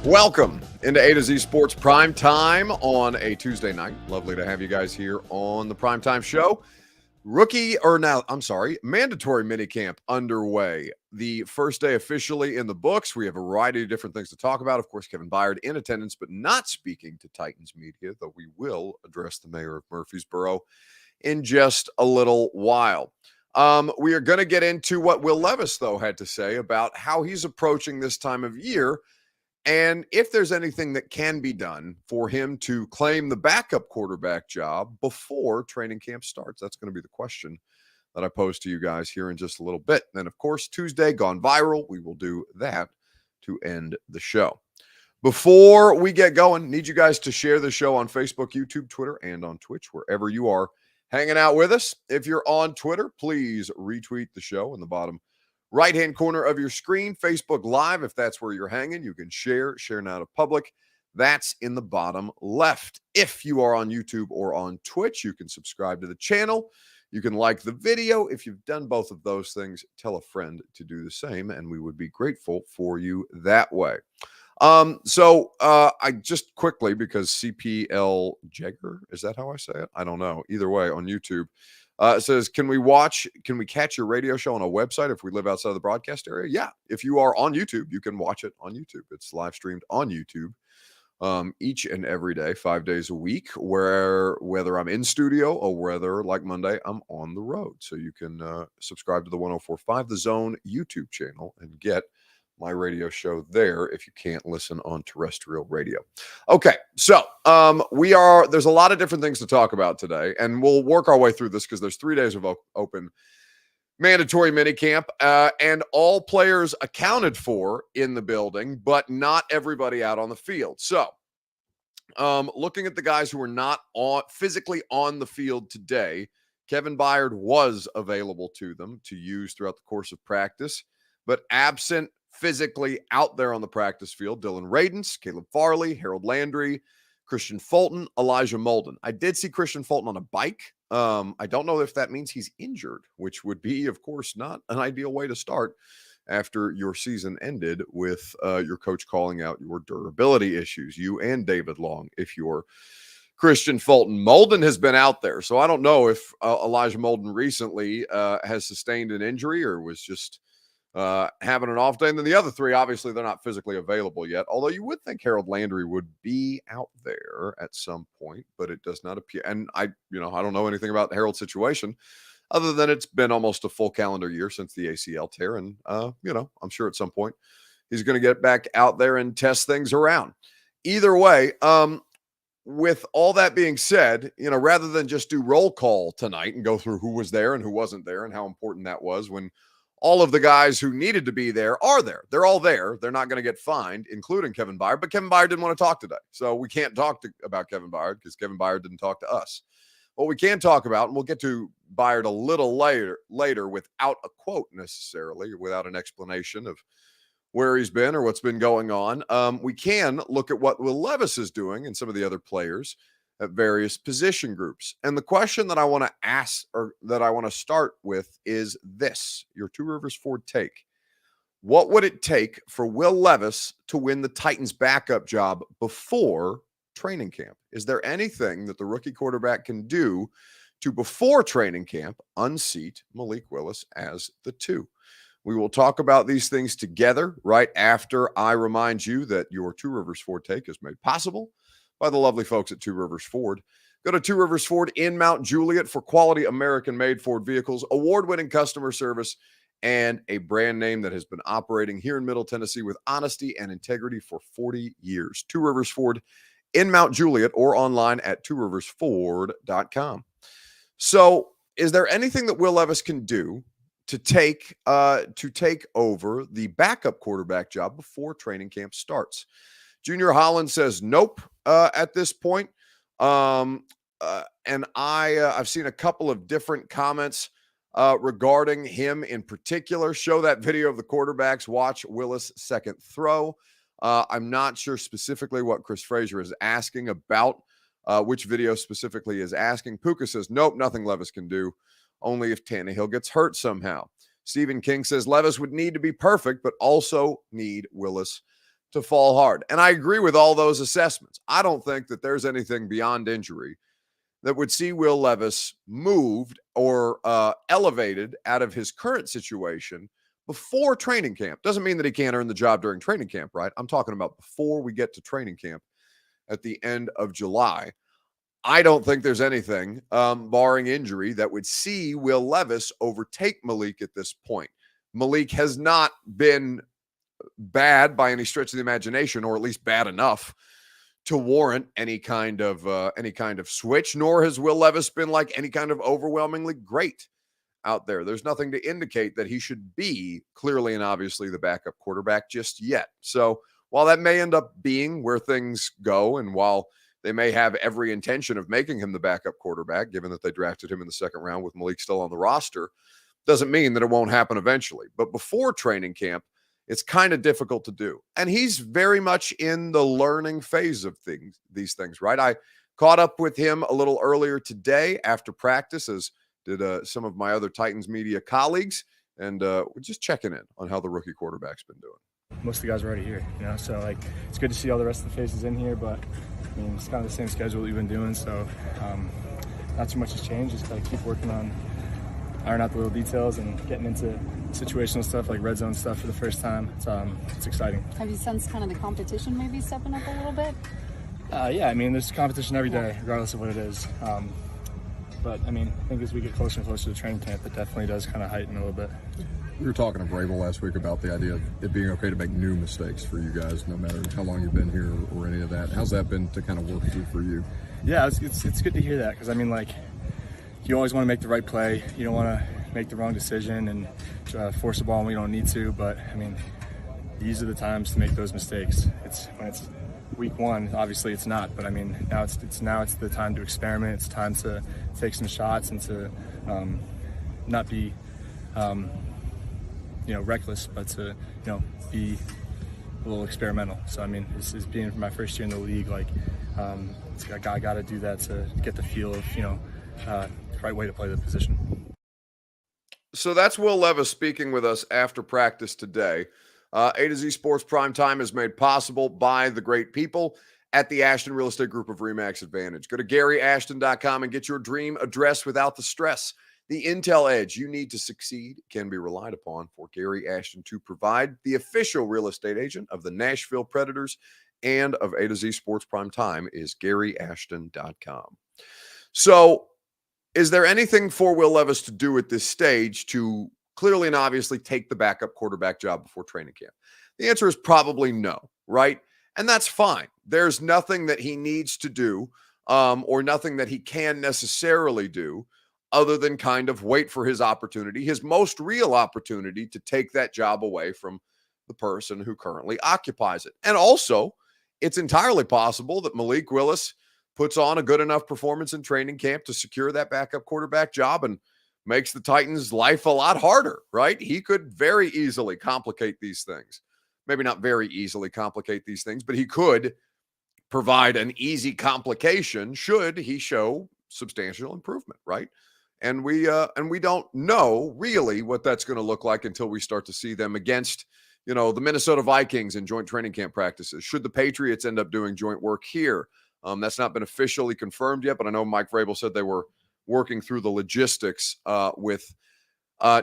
Welcome into A to Z Sports Prime Time on a Tuesday night. Lovely to have you guys here on the Prime Time Show. Mandatory minicamp underway. The first day officially in the books. We have a variety of different things to talk about. Of course, Kevin Byard in attendance, but not speaking to Titans media, though we will address the mayor of Murfreesboro in just a little while. We are going to get into what Will Levis, though, had to say about how he's approaching this time of year and if there's anything that can be done for him to claim the backup quarterback job before training camp starts. That's going to be the question that I pose to you guys here in just a little bit. Then, of course, Tuesday, gone viral. We will do that to end the show. Before we get going, need you guys to share the show on Facebook, YouTube, Twitter, and on Twitch, wherever you are hanging out with us. If you're on Twitter, please retweet the show in the bottom right-hand corner of your screen. Facebook Live, if that's where you're hanging, you can share now to public. That's in the bottom left. If you are on YouTube or on Twitch, you can subscribe to the channel. You can like the video. If you've done both of those things, tell a friend to do the same, and we would be grateful for you that way. I just quickly, because CPL Jagger, is that how I say it? I don't know. Either way, on YouTube, it says, can we catch your radio show on a website if we live outside of the broadcast area? Yeah. If you are on YouTube, you can watch it on YouTube. It's live streamed on YouTube each and every day, 5 days a week, whether I'm in studio or whether, like Monday, I'm on the road. So you can subscribe to the 104.5 The Zone YouTube channel and get my radio show there if you can't listen on terrestrial radio. Okay, so there's a lot of different things to talk about today, and we'll work our way through this because there's 3 days of open mandatory minicamp, and all players accounted for in the building, but not everybody out on the field. So looking at the guys who are not physically on the field today, Kevin Byard was available to them to use throughout the course of practice, but absent physically out there on the practice field, Dylan Radins, Caleb Farley, Harold Landry, Christian Fulton, Elijah Molden. I did see Christian Fulton on a bike. I don't know if that means he's injured, which would be, of course, not an ideal way to start after your season ended with your coach calling out your durability issues, you and David Long, if you're Christian Fulton. Molden has been out there, so I don't know if Elijah Molden recently has sustained an injury or was just having an off day. And then the other three, obviously, they're not physically available yet, although you would think Harold Landry would be out there at some point, but it does not appear. And I don't know anything about Harold's situation other than it's been almost a full calendar year since the ACL tear. And, I'm sure at some point he's going to get back out there and test things around. Either way, with all that being said, rather than just do roll call tonight and go through who was there and who wasn't there and how important that was when all of the guys who needed to be there are there. They're all there. They're not going to get fined, including Kevin Byard. But Kevin Byard didn't want to talk today. So we can't talk about Kevin Byard because Kevin Byard didn't talk to us. What we can talk about, and we'll get to Byard a little later without a quote necessarily, without an explanation of where he's been or what's been going on. We can look at what Will Levis is doing and some of the other players at various position groups. And the question that I want to ask, or that I want to start with, is this: your Two Rivers Ford take. What would it take for Will Levis to win the Titans backup job before training camp? Is there anything that the rookie quarterback can do to, before training camp, unseat Malik Willis as the 2? We will talk about these things together right after I remind you that your Two Rivers Ford take is made possible by the lovely folks at Two Rivers Ford. Go to Two Rivers Ford in Mount Juliet for quality American-made Ford vehicles, award-winning customer service, and a brand name that has been operating here in Middle Tennessee with honesty and integrity for 40 years. Two Rivers Ford in Mount Juliet, or online at tworiversford.com. So is there anything that Will Levis can do to take over the backup quarterback job before training camp starts? Junior Holland says nope at this point. And I've seen a couple of different comments regarding him in particular. Show that video of the quarterbacks. Watch Willis' second throw. I'm not sure specifically what Chris Frazier is asking about, which video specifically is asking. Puka says, nope, nothing Levis can do. Only if Tannehill gets hurt somehow. Stephen King says Levis would need to be perfect, but also need Willis to fall hard. And I agree with all those assessments. I don't think that there's anything beyond injury that would see Will Levis moved or elevated out of his current situation before training camp. Doesn't mean that he can't earn the job during training camp, right? I'm talking about before we get to training camp at the end of July. I don't think there's anything, barring injury, that would see Will Levis overtake Malik at this point. Malik has not been bad by any stretch of the imagination, or at least bad enough to warrant any kind of switch, nor has Will Levis been like any kind of overwhelmingly great out there. There's nothing to indicate that he should be clearly and obviously the backup quarterback just yet. So while that may end up being where things go, and while they may have every intention of making him the backup quarterback, given that they drafted him in the second round with Malik still on the roster, doesn't mean that it won't happen eventually. But before training camp, it's kind of difficult to do. And he's very much in the learning phase of these things, right? I caught up with him a little earlier today after practice, as did some of my other Titans media colleagues, and we're just checking in on how the rookie quarterback's been doing. Most of the guys are already here, so like it's good to see all the rest of the faces in here, but I mean, it's kind of the same schedule that we've been doing, so not too much has changed. Just got to keep working on iron out the little details and getting into situational stuff like red zone stuff for the first time. It's exciting. Have you sensed kind of the competition maybe stepping up a little bit? Yeah, I mean, there's competition every day, regardless of what it is. But I mean, I think as we get closer and closer to training camp, it definitely does kind of heighten a little bit. We were talking to Vrabel last week about the idea of it being okay to make new mistakes for you guys, no matter how long you've been here or any of that. How's that been to kind of work through for you? Yeah, it's good to hear that, because I mean, like, you always want to make the right play. You don't want to make the wrong decision and force the ball when we don't need to. But I mean, these are the times to make those mistakes. It's when it's week one, obviously it's not. But I mean, now it's the time to experiment. It's time to take some shots and to not be reckless, but to be a little experimental. So I mean, this is being my first year in the league. Like, I got to do that to get the feel of the right way to play the position. So that's Will Levis speaking with us after practice today. A to Z Sports Prime Time is made possible by the great people at the Ashton Real Estate Group of RE/MAX Advantage. Go to GaryAshton.com and get your dream address without the stress. The intel edge you need to succeed can be relied upon for Gary Ashton to provide. The official real estate agent of the Nashville Predators and of A to Z Sports Prime Time is GaryAshton.com. So, is there anything for Will Levis to do at this stage to clearly and obviously take the backup quarterback job before training camp? The answer is probably no, right? And that's fine. There's nothing that he needs to do or nothing that he can necessarily do other than kind of wait for his opportunity, his most real opportunity to take that job away from the person who currently occupies it. And also, it's entirely possible that Malik Willis puts on a good enough performance in training camp to secure that backup quarterback job and makes the Titans' life a lot harder, right? He could very easily complicate these things. Maybe not very easily complicate these things, but he could provide an easy complication should he show substantial improvement, right? And we don't know really what that's going to look like until we start to see them against, the Minnesota Vikings in joint training camp practices. Should the Patriots end up doing joint work here? That's not been officially confirmed yet, but I know Mike Vrabel said they were working through the logistics with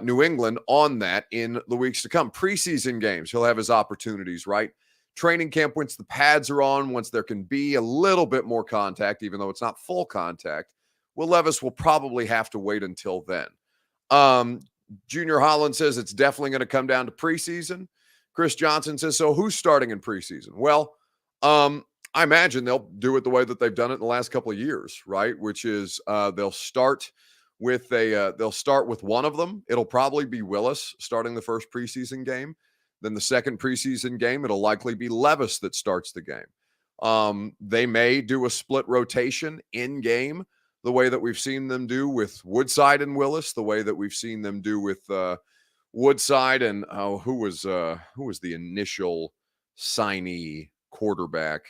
New England on that in the weeks to come. Preseason games, he'll have his opportunities, right? Training camp, once the pads are on, once there can be a little bit more contact, even though it's not full contact, Will Levis will probably have to wait until then. Junior Holland says it's definitely going to come down to preseason. Chris Johnson says, so who's starting in preseason? Well, I imagine they'll do it the way that they've done it in the last couple of years, right? Which is they'll start with one of them. It'll probably be Willis starting the first preseason game. Then the second preseason game, it'll likely be Levis that starts the game. They may do a split rotation in game, the way that we've seen them do with Woodside and Willis, the way that we've seen them do with Woodside and who was the initial signee quarterback.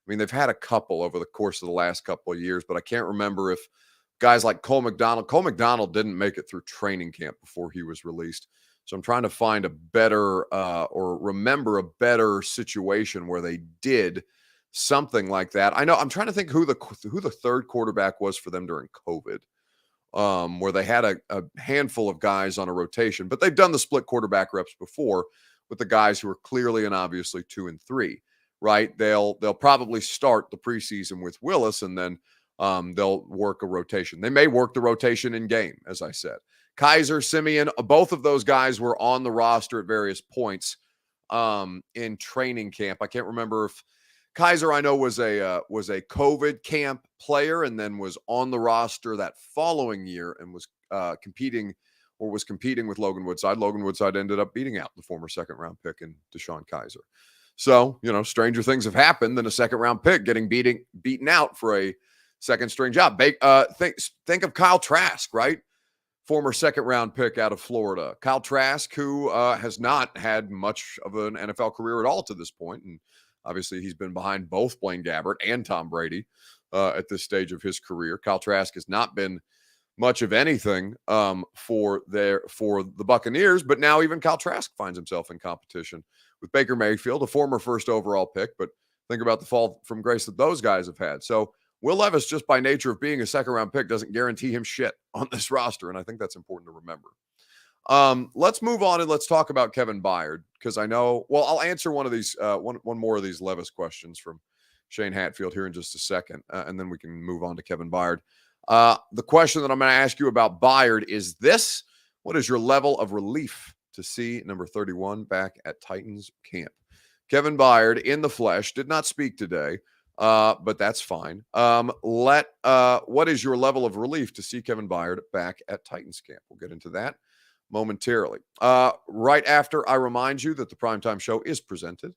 I mean, they've had a couple over the course of the last couple of years, but I can't remember if guys like Cole McDonald didn't make it through training camp before he was released. So I'm trying to find a better or remember a better situation where they did something like that. I know I'm trying to think who the third quarterback was for them during COVID, where they had a handful of guys on a rotation, but they've done the split quarterback reps before with the guys who are clearly and obviously 2 and 3, right? They'll probably start the preseason with Willis, and then they'll work a rotation. They may work the rotation in game, as I said. Kaiser, Simeon, both of those guys were on the roster at various points in training camp. I can't remember if Kaiser, I know, was a COVID camp player and then was on the roster that following year and was competing with Logan Woodside. Logan Woodside ended up beating out the former second-round pick in Deshaun Kaiser. So, stranger things have happened than a second-round pick getting beaten out for a second-string job. Think of Kyle Trask, right? Former second-round pick out of Florida. Kyle Trask, who has not had much of an NFL career at all to this point, and obviously he's been behind both Blaine Gabbert and Tom Brady at this stage of his career. Kyle Trask has not been much of anything for the Buccaneers, but now even Kyle Trask finds himself in competition with Baker Mayfield, a former first overall pick, but think about the fall from grace that those guys have had. So Will Levis, just by nature of being a second-round pick, doesn't guarantee him shit on this roster, and I think that's important to remember. Let's move on and let's talk about Kevin Byard, because I know, well, I'll answer one of these, one more of these Levis questions from Shane Hatfield here in just a second, and then we can move on to Kevin Byard. The question that I'm going to ask you about Byard is this: what is your level of relief to see number 31 back at Titans camp? Kevin Byard in the flesh did not speak today, but that's fine. What is your level of relief to see Kevin Byard back at Titans camp? We'll get into that momentarily. Right after I remind you that the Primetime Show is presented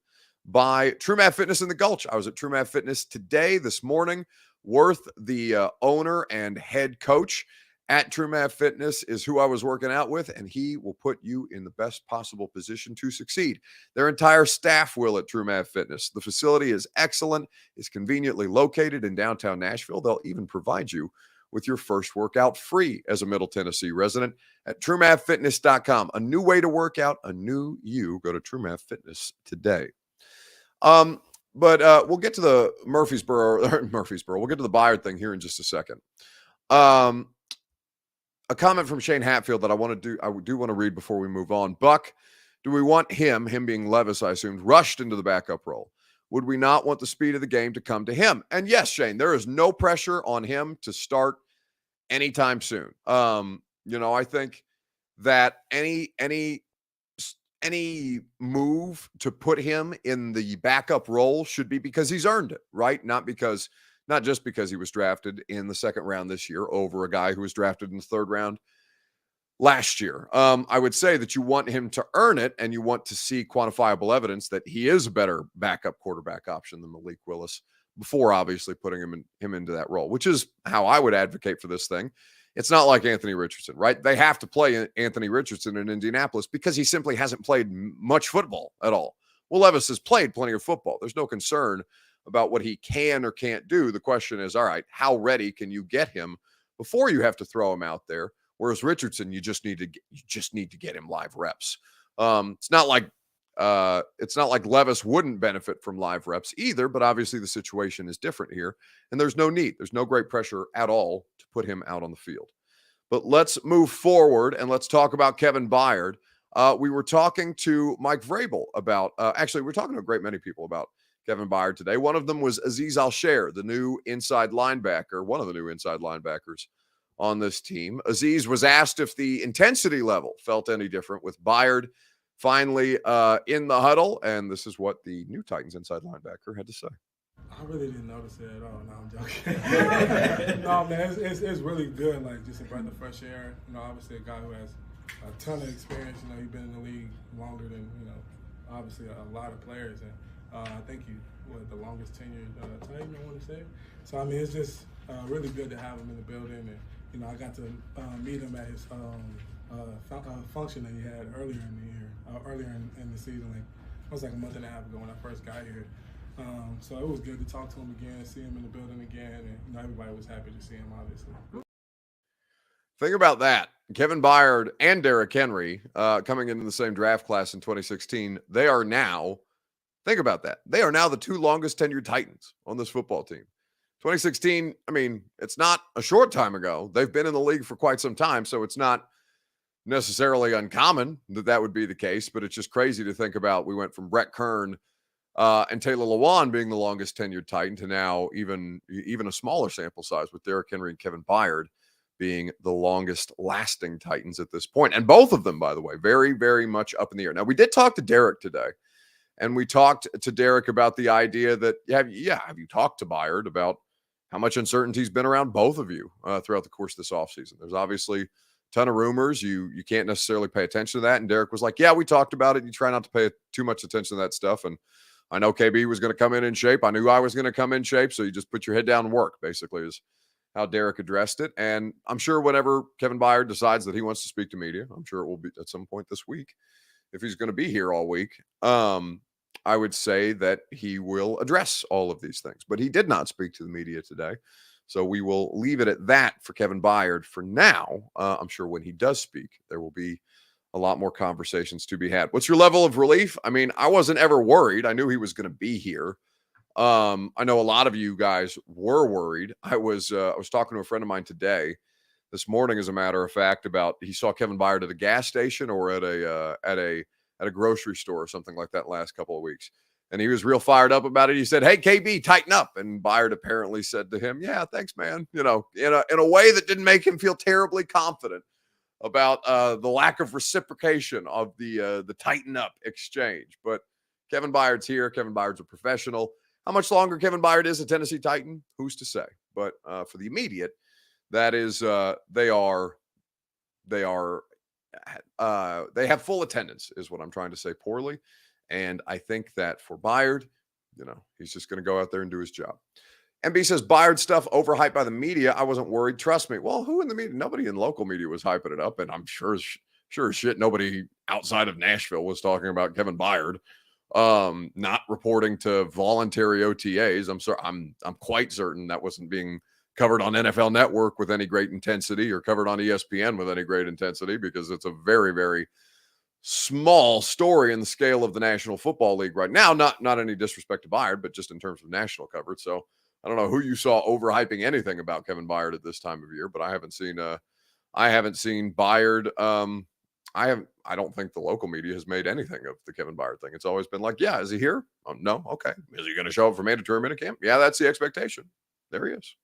by TrueMath Fitness in the Gulch. I was at TrueMath Fitness this morning. Worth, the owner and head coach at TrueMath Fitness, is who I was working out with, and he will put you in the best possible position to succeed. Their entire staff will at TrueMath Fitness. The facility is excellent. It's conveniently located in downtown Nashville. They'll even provide you with your first workout free as a Middle Tennessee resident at TrueMathFitness.com. A new way to work out, a new you. Go to TrueMath Fitness today. But we'll get to the Murfreesboro. We'll get to the Byard thing here in just a second. A comment from Shane Hatfield that I do want to read before we move on. Buck, do we want him being Levis, I assumed, rushed into the backup role? Would we not want the speed of the game to come to him? And yes, Shane, there is no pressure on him to start anytime soon. I think that any move to put him in the backup role should be because he's earned it, right? Not just because he was drafted in the second round this year over a guy who was drafted in the third round last year. I would say that you want him to earn it, and you want to see quantifiable evidence that he is a better backup quarterback option than Malik Willis before obviously putting him into that role, which is how I would advocate for this thing. It's not like Anthony Richardson, right? They have to play Anthony Richardson in Indianapolis because he simply hasn't played much football at all. Well, Levis has played plenty of football. There's no concern about what he can or can't do. The question is, all right, how ready can you get him before you have to throw him out there? Whereas Richardson, you just need to get him live reps. It's not like Levis wouldn't benefit from live reps either, but obviously the situation is different here, and there's no need. There's no great pressure at all to put him out on the field. But let's move forward and let's talk about Kevin Byard. We were talking to Mike Vrabel about, actually, we're talking to a great many people about Kevin Byard today. One of them was Azeez Al-Shaair, one of the new inside linebackers on this team. Azeez was asked if the intensity level felt any different with Byard finally in the huddle, and this is what the new Titans inside linebacker had to say. I really didn't notice it at all. No, I'm joking. No, man, it's really good, like just a breath of fresh air. Obviously a guy who has a ton of experience. He's been in the league longer than, obviously a lot of players. And I think the longest tenured Titan, I want to say. So, it's just really good to have him in the building. And, I got to meet him at his function that he had earlier in the year, earlier in the season. It was like a month and a half ago when I first got here. So it was good to talk to him again, see him in the building again, and everybody was happy to see him, obviously. Think about that. Kevin Byard and Derrick Henry coming into the same draft class in 2016, they are now, think about that, they are now the two longest tenured Titans on this football team. 2016, I mean, it's not a short time ago. They've been in the league for quite some time, so it's not necessarily uncommon that would be the case, but it's just crazy to think about. We went from Brett Kern and Taylor Lewan being the longest tenured Titan to now even a smaller sample size with Derrick Henry and Kevin Byard being the longest lasting Titans at this point. And both of them, by the way, very, very much up in the air. Now, we did talk to Derrick today, and we talked to Derrick about the idea that, have you talked to Byard about how much uncertainty's been around both of you throughout the course of this offseason? There's obviously a ton of rumors. You can't necessarily pay attention to that. And Derrick was like, yeah, we talked about it. You try not to pay too much attention to that stuff. And I know KB was going to come in shape. I knew I was going to come in shape. So you just put your head down and work, basically, is how Derrick addressed it. And I'm sure whenever Kevin Byard decides that he wants to speak to media, I'm sure it will be at some point this week, if he's going to be here all week, I would say that he will address all of these things. But he did not speak to the media today. So we will leave it at that for Kevin Byard for now. I'm sure when he does speak, there will be a lot more conversations to be had. What's your level of relief? I mean, I wasn't ever worried. I knew he was going to be here. I know a lot of you guys were worried. I was talking to a friend of mine this morning, as a matter of fact, about he saw Kevin Byard at a gas station or at a grocery store or something like that last couple of weeks. And he was real fired up about it. He said, "Hey, KB, tighten up." And Byard apparently said to him, "Yeah, thanks, man." You know, in a way that didn't make him feel terribly confident about the lack of reciprocation of the tighten up exchange. But Kevin Byard's here. Kevin Byard's a professional. How much longer Kevin Byard is a Tennessee Titan, who's to say? But for the immediate, that is, they have full attendance, is what I'm trying to say poorly. And I think that for Byard, he's just going to go out there and do his job. MB says, Byard stuff overhyped by the media. I wasn't worried. Trust me. Well, who in the media? Nobody in local media was hyping it up. And I'm sure as shit, nobody outside of Nashville was talking about Kevin Byard not reporting to voluntary OTAs. I'm quite certain that wasn't being covered on NFL Network with any great intensity or covered on ESPN with any great intensity, because it's a very, very small story in the scale of the National Football League right now. Not any disrespect to Byard, but just in terms of national coverage. So I don't know who you saw overhyping anything about Kevin Byard at this time of year, but I haven't seen Byard. I don't think the local media has made anything of the Kevin Byard thing. It's always been like, yeah, is he here? Oh, no. Okay. Is he going to show up for mandatory minicamp? Yeah, that's the expectation. There he is.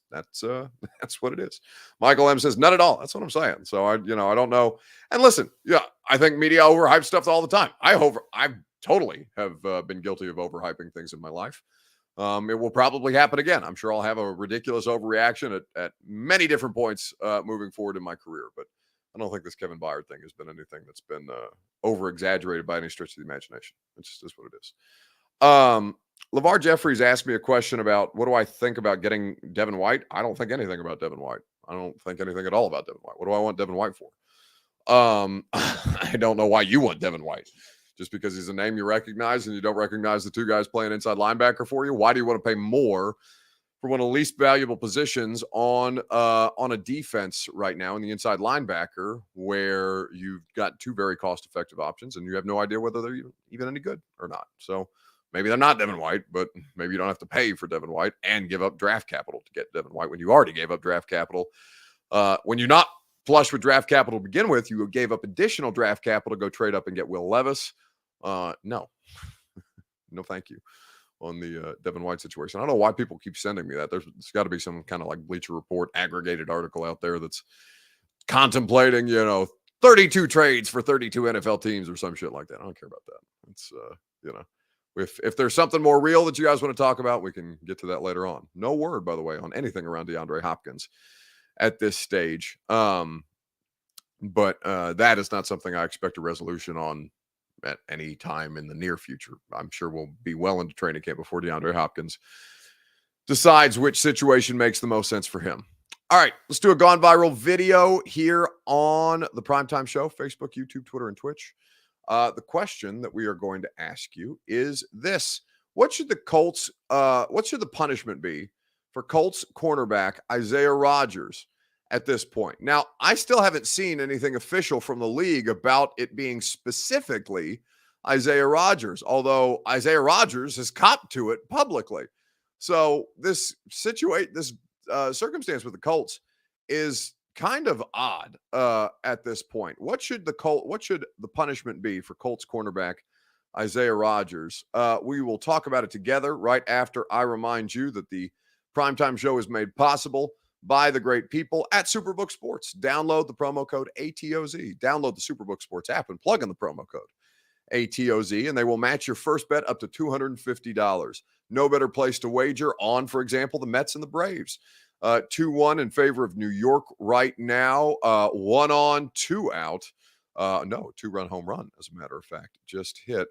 That's what it is. Michael M says, not at all. That's what I'm saying. So I don't know. And listen, yeah, I think media overhype stuff all the time. I totally have been guilty of overhyping things in my life. It will probably happen again. I'm sure I'll have a ridiculous overreaction at many different points moving forward in my career. But I don't think this Kevin Byard thing has been anything that's been over-exaggerated by any stretch of the imagination. It's just is what it is. LeVar Jeffries asked me a question about what do I think about getting Devin White. I don't think anything about Devin White. I don't think anything at all about Devin White. What do I want Devin White for? I don't know why you want Devin White. Just because he's a name you recognize and you don't recognize the two guys playing inside linebacker for you? Why do you want to pay more for one of the least valuable positions on a defense right now in the inside linebacker, where you've got two very cost-effective options and you have no idea whether they're even any good or not? So maybe they're not Devin White, but maybe you don't have to pay for Devin White and give up draft capital to get Devin White when you already gave up draft capital. When you're not flush with draft capital to begin with, you gave up additional draft capital to go trade up and get Will Levis. No, no, thank you on the Devin White situation. I don't know why people keep sending me that. There's got to be some kind of like Bleacher Report aggregated article out there that's contemplating, 32 trades for 32 NFL teams or some shit like that. I don't care about that. It's, if there's something more real that you guys want to talk about, we can get to that later on. No word, by the way, on anything around DeAndre Hopkins at this stage. But that is not something I expect a resolution on at any time in the near future. I'm sure we'll be well into training camp before DeAndre Hopkins decides which situation makes the most sense for him. All right, let's do a gone viral video here on the Primetime Show, Facebook, YouTube, Twitter, and Twitch. The question that we are going to ask you is this: what should the punishment be for Colts cornerback Isaiah Rodgers at this point. Now, I still haven't seen anything official from the league about it being specifically Isaiah Rodgers, although Isaiah Rodgers has copped to it publicly. So this circumstance with the Colts is kind of odd at this point. What should the punishment be for Colts cornerback Isaiah Rodgers? We will talk about it together right after I remind you that the Primetime Show is made possible by the great people at Superbook Sports. Download the promo code ATOZ. Download the Superbook Sports app and plug in the promo code ATOZ, and they will match your first bet up to $250. No better place to wager on, for example, the Mets and the Braves. 2-1 in favor of New York right now. 1 on, 2 out. No, 2-run home run, as a matter of fact, just hit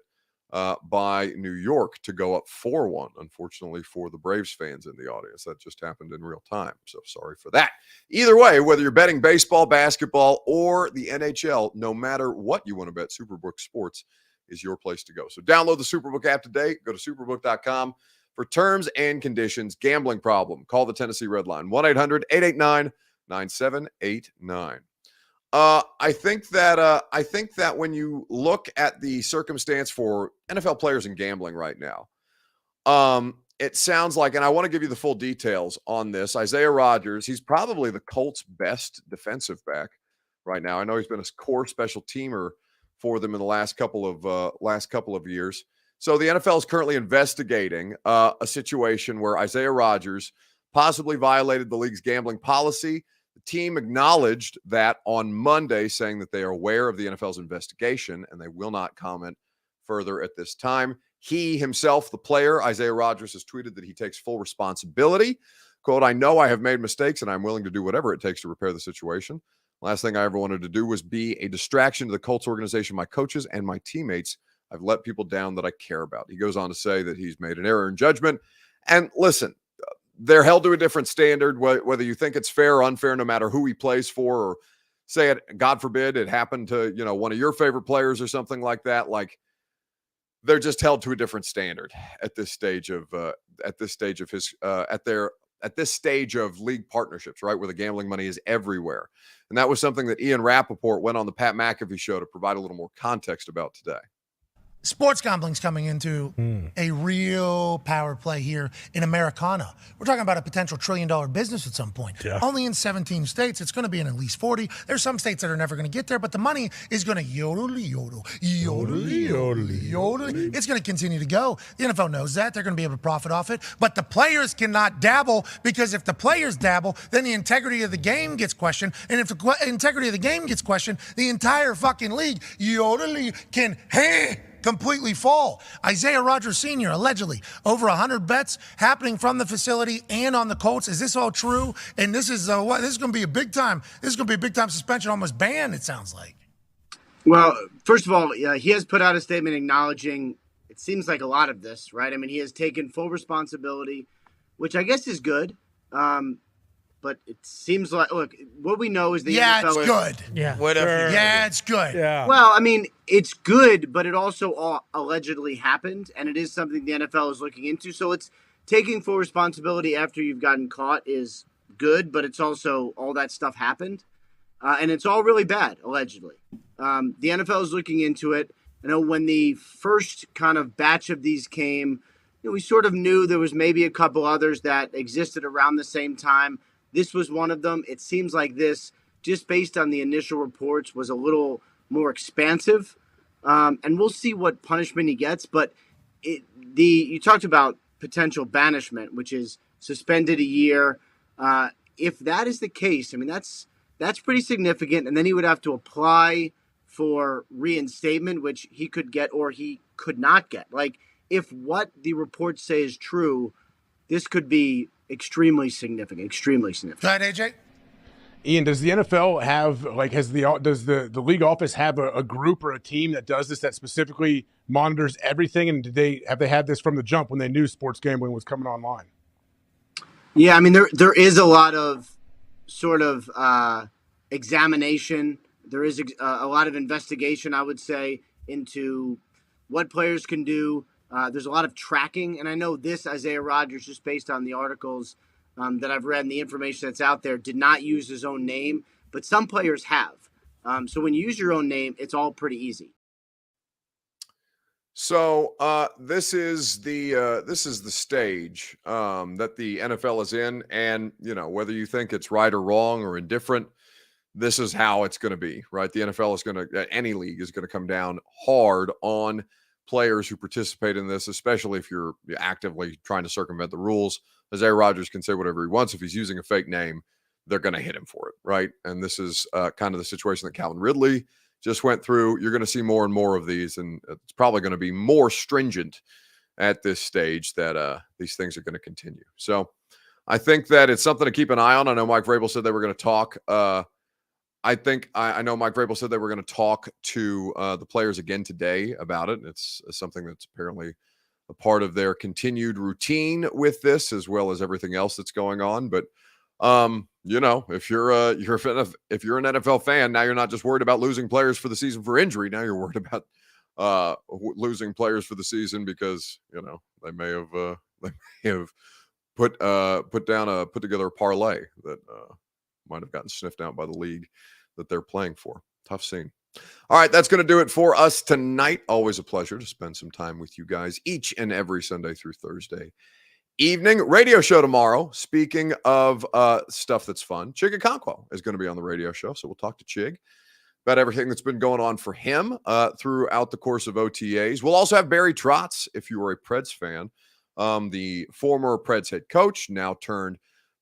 by New York to go up 4-1, unfortunately, for the Braves fans in the audience. That just happened in real time, so sorry for that. Either way, whether you're betting baseball, basketball, or the NHL, no matter what you want to bet, Superbook Sports is your place to go. So download the Superbook app today. Go to superbook.com for terms and conditions. Gambling problem, call the Tennessee Red Line, 1-800-889-9789. I think that when you look at the circumstance for NFL players in gambling right now, it sounds like, and I want to give you the full details on this, Isaiah Rodgers, he's probably the Colts' best defensive back right now. I know he's been a core special teamer for them in the last couple of years. So the NFL is currently investigating a situation where Isaiah Rodgers possibly violated the league's gambling policy. The team acknowledged that on Monday, saying that they are aware of the NFL's investigation and they will not comment further at this time. He himself, the player, Isaiah Rodgers, has tweeted that he takes full responsibility. Quote, "I know I have made mistakes and I'm willing to do whatever it takes to repair the situation. Last thing I ever wanted to do was be a distraction to the Colts organization, my coaches, and my teammates. I've let people down that I care about." He goes on to say that he's made an error in judgment. And listen, they're held to a different standard, whether you think it's fair or unfair, no matter who he plays for, or say it, God forbid, it happened to, one of your favorite players or something like that. Like, they're just held to a different standard at this stage of league partnerships, right, where the gambling money is everywhere. And that was something that Ian Rappaport went on the Pat McAfee show to provide a little more context about today. Sports gambling's coming into a real power play here in Americana. We're talking about a potential $1 trillion business at some point. Yeah. Only in 17 states. It's going to be in at least 40. There's some states that are never going to get there, but the money is going to yodel, yodel, yodel, yodel, yodel. It's going to continue to go. The NFL knows that. They're going to be able to profit off it, but the players cannot dabble, because if the players dabble, then the integrity of the game gets questioned, and if the integrity of the game gets questioned, the entire fucking league, yodel, can completely fall. Isaiah Rodgers Sr., allegedly, over 100 bets happening from the facility and on the Colts. Is this all true? And this is going to be a big time. This is going to be a big time suspension, almost ban, it sounds like. Well, first of all, he has put out a statement acknowledging, it seems like a lot of this, right? I mean, he has taken full responsibility, which I guess is good. But it seems like, look, what we know is the NFL it's good. Yeah, whatever. Yeah, it's good. Yeah. Well, I mean, it's good, but it also allegedly happened, and it is something the NFL is looking into. So it's taking full responsibility after you've gotten caught is good, but it's also all that stuff happened, and it's all really bad, allegedly. The NFL is looking into it. I know when the first kind of batch of these came, we sort of knew there was maybe a couple others that existed around the same time. This was one of them. It seems like this, just based on the initial reports, was a little more expansive. And we'll see what punishment he gets. But you talked about potential banishment, which is suspended a year. If that is the case, I mean, that's pretty significant. And then he would have to apply for reinstatement, which he could get or he could not get. Like, if what the reports say is true, this could be extremely significant. Go ahead, AJ. Ian, does the NFL have, does the league office have a group or a team that does this, that specifically monitors everything? And have they had this from the jump when they knew sports gambling was coming online? Yeah, I mean, there is a lot of sort of examination. There is a lot of investigation, I would say, into what players can do. There's a lot of tracking, and I know this Isaiah Rodgers, just based on the articles, that I've read and the information that's out there did not use his own name, but some players have. So when you use your own name, it's all pretty easy. So this is the stage that the NFL is in, and whether you think it's right or wrong or indifferent, this is how it's going to be, right? The NFL is going to, any league is going to come down hard on players who participate in this, especially if you're actively trying to circumvent the rules. Isaiah Rodgers can say whatever he wants. If he's using a fake name, they're going to hit him for it, right? And this is kind of the situation that Calvin Ridley just went through. You're going to see more and more of these, and it's probably going to be more stringent at this stage that these things are going to continue. So I think that it's something to keep an eye on. I know Mike Vrabel said they were going to talk. I know Mike Vrabel said they were going to talk to the players again today about it. It's something that's apparently a part of their continued routine with this, as well as everything else that's going on. But if you're an NFL fan, now you're not just worried about losing players for the season for injury. Now you're worried about losing players for the season because they may have put together a parlay that might have gotten sniffed out by the league that they're playing for. Tough scene. All right, that's going to do it for us tonight. Always a pleasure to spend some time with you guys each and every Sunday through Thursday evening. Radio show tomorrow. Speaking of stuff that's fun, Chig Okonkwo is going to be on the radio show, so we'll talk to Chig about everything that's been going on for him throughout the course of OTAs. We'll also have Barry Trotz, if you are a Preds fan, the former Preds head coach, now turned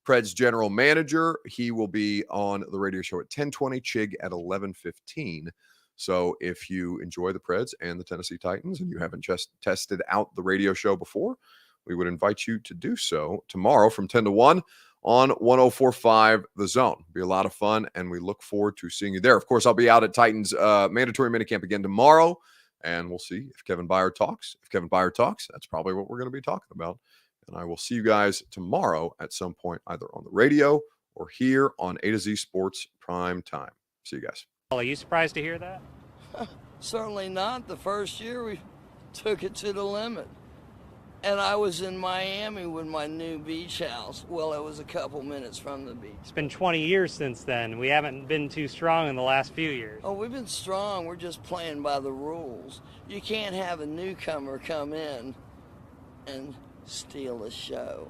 Preds general manager. He will be on the radio show at 10:20, Chig at 11:15. So if you enjoy the Preds and the Tennessee Titans and you haven't just tested out the radio show before, we would invite you to do so tomorrow from 10 to 1 on 104.5 The Zone. It'll be a lot of fun, and we look forward to seeing you there. Of course, I'll be out at Titans mandatory minicamp again tomorrow, and we'll see if Kevin Byard talks. If Kevin Byard talks, that's probably what we're going to be talking about. And I will see you guys tomorrow at some point, either on the radio or here on A to Z Sports Prime Time. See you guys. Are you surprised to hear that? Certainly not. The first year we took it to the limit. And I was in Miami with my new beach house. Well, it was a couple minutes from the beach. It's been 20 years since then. We haven't been too strong in the last few years. Oh, we've been strong. We're just playing by the rules. You can't have a newcomer come in and steal a show.